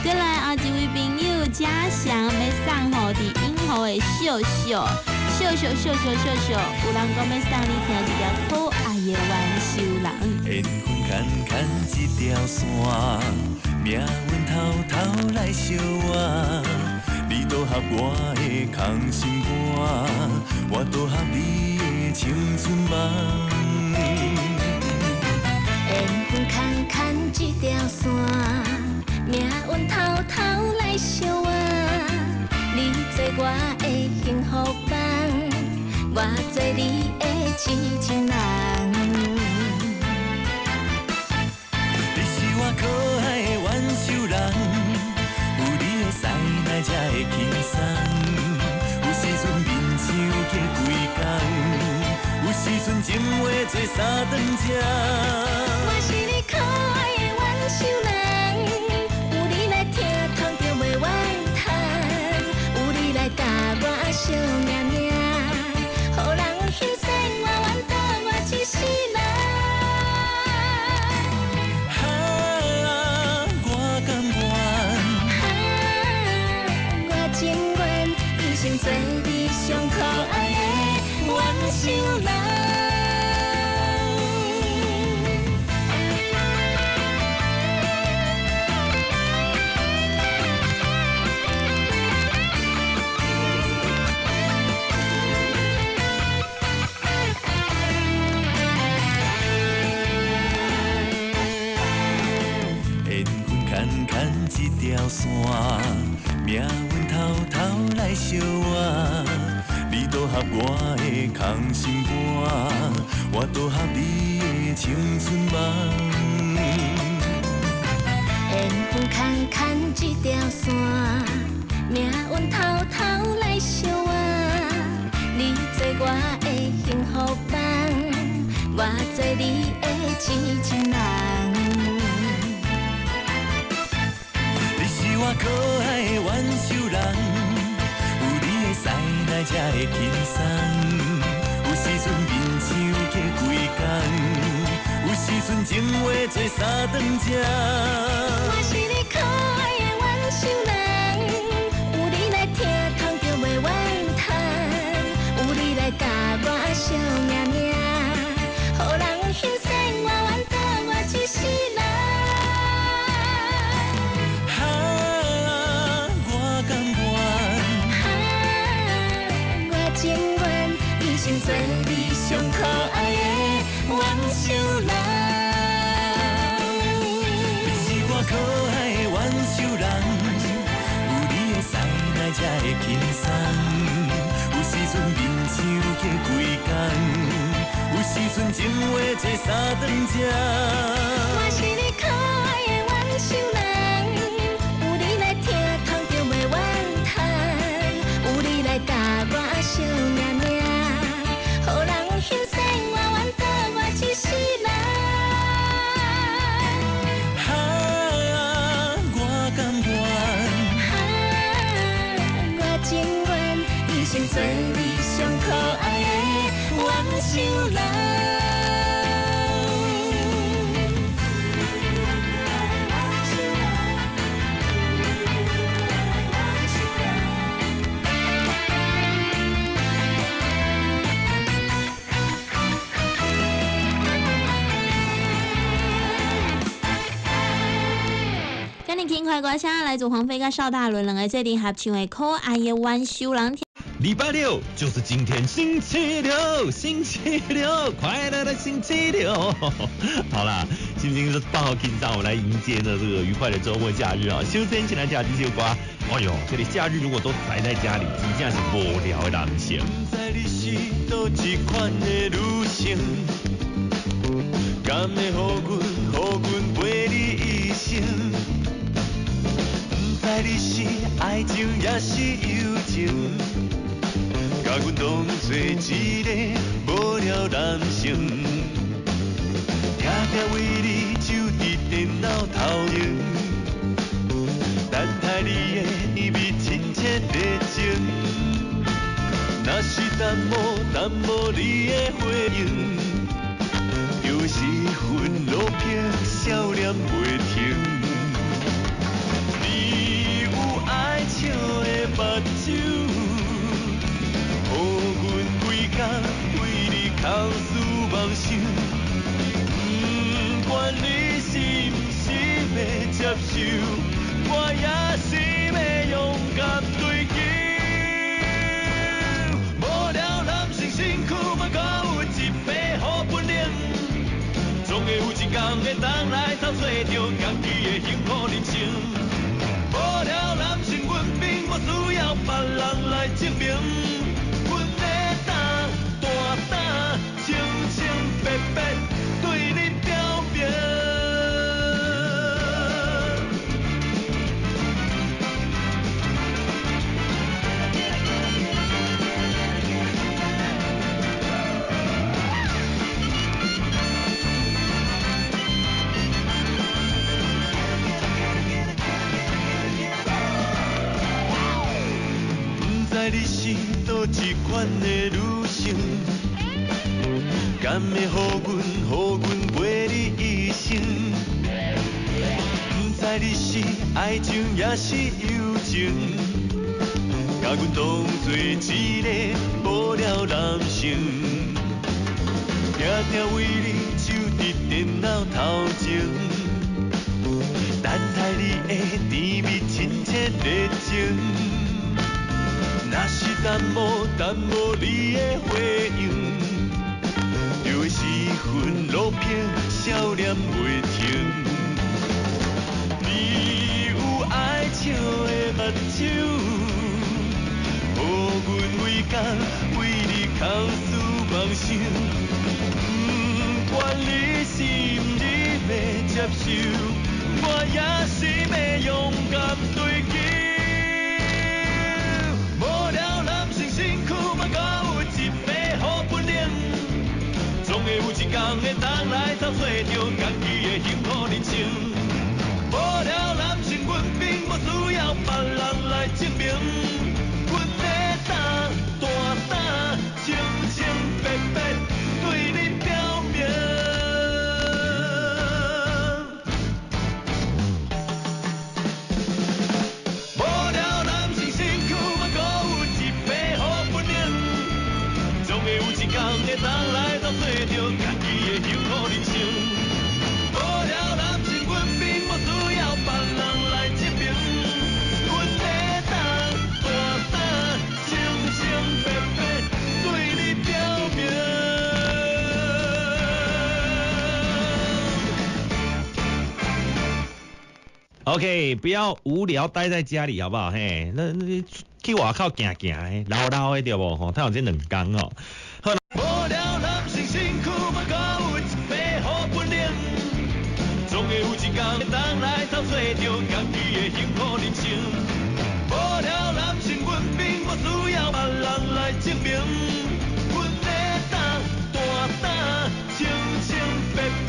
再来啊，一位朋友嘉祥要送吼伫英豪的秀秀，有人讲要送你听一条可爱的弯手人。缘分牵牵一条线，命运偷偷来相换。你拄合我的空心肝，我拄合你的青春梦。缘分牵牵一条线，命运偷偷来相换。你做我的幸福伴，我做你的痴情人。你是我可爱的弯手人，有你的塞奶才会轻松。有时阵面相隔几工，有时阵情话做三顿吃。我是你可爱的弯手人，有你来听，通着袂怨叹，有你来教我惜命命，予人欣赏我愿倒我一世人。我甘愿，我情愿一生做你上可爱的弯手人。一条线，命运偷偷来相换。你拄合我的空心肝，我拄合你的青春梦。缘分牵牵一条线，命运偷偷来相换。你做我的幸福伴，我做你的痴情人。我可爱的弯手人，有你的塞奶才会轻松。有时阵面相隔几工，有时阵情话做三顿吃。我是你可爱的弯手人，有你来听，通着袂怨叹，有你来教我惜命命，予人欣赏我愿倒我一世人。做你上可爱的弯手人，你是我可爱的弯手人，有你的塞奶才会轻松。有时阵面相隔几工，有时阵情话做三顿吃。我是你可爱的弯手人，有你来听，通着袂怨叹，有你来教我惜命命。予人欣赏我愿倒我一世人。我甘愿，我情愿一生做你上可爱的弯手人。轻快歌声来自黄飞跟邵大伦两个最近合唱的可爱的弯手人。礼拜六就是今天，星期六，星期六，快乐的星期六。好啦，是不是是8号紧张，我来迎接呢这个愉快的周末假日啊？休天起来听这首歌，哎呦，这里假日如果都宅在家里，真正是无聊的人生。不知你是倒一款的女性，敢会予阮陪你一生？不知你是爱情也是友情，甲阮当作一个无聊男生，定定为你手伫电脑头用，等待你的甜蜜亲切热情。若是淡薄你的回应，就是魂落魄，笑脸袂停。是要勇敢对球。无聊男性身躯嘛，敢有一块好本领，总会有一天会当来偷找着家己的幸福人生。无聊男性阮并无需要别人来证明，阮在打大胆，清清白白对你表明。不知你是倒一款的女性，敢会予阮陪你一生？不知你是爱情也是友情，甲阮当作一个无聊男性，定定为你守伫电脑头前，等待你的甜蜜亲切热情。若是等无你的回应，就会失魂落魄，笑脸袂停。你有爱笑的目睭，予阮为工为你空思梦想。不管你是毋是要接受，我也是要勇敢对球。身躯嘛，敢有一块好本领，总会有一天会当来偷找着家己的幸福人生。无聊男性，阮并无需要别人来证明，阮在打大胆，清清白白对你表明。无聊男性身躯嘛，敢有一块好本领，总会有一天会当来偷找着家己的幸福人生。无聊男性，阮并无需要别人来证明，阮在打大胆，清清白白对你表明。OK， 不要无聊待在家里，好不好？嘿，那去外口行行的，老老的对不？吼，他有这两工哦。好。无聊男性身躯嘛，敢有一块好本领，总会有一天会当来偷找着家己的幸福人生。无聊男性，阮并无需要别人来证明，阮在打大胆，清清白白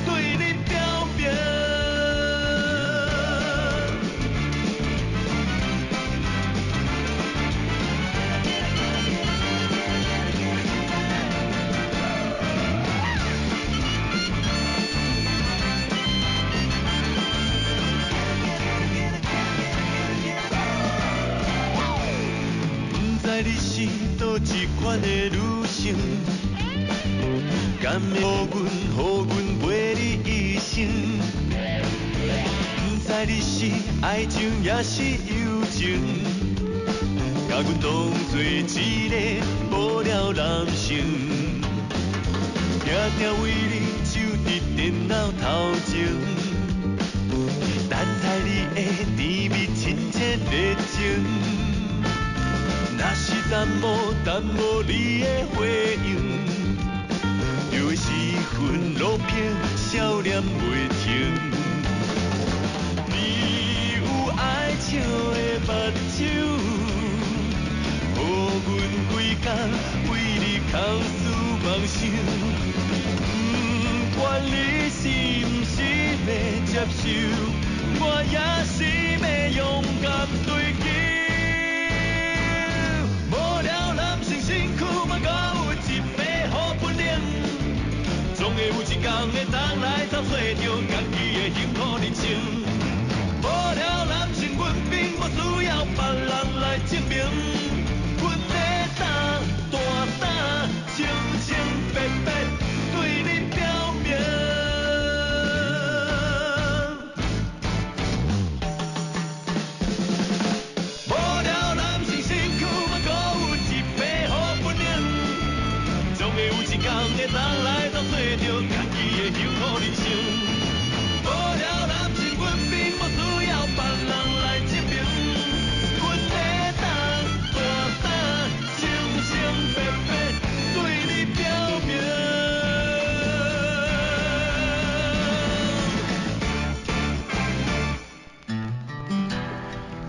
对你表明。不知你是倒一款的女性，敢会予阮陪你一生？不知你是爱情也是友情，甲阮当作一个无聊男性，定定为你守伫电脑头前，等待你的甜蜜亲切热情。若是等无你的回应，就会失魂落魄，笑脸袂停。你有爱笑的目睭，予阮规工为你空思梦想。不管你是毋是要接受，我也是要勇敢对球。无聊男性身躯嘛，敢有一块好本领，总会有一天会当来偷找着家己的幸福人生。无聊男性，阮并无需要别人来证明，阮在打大胆，清清白白对你表明。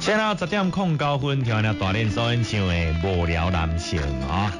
先到10点09分，听了大连所演唱的《无聊男性》啊。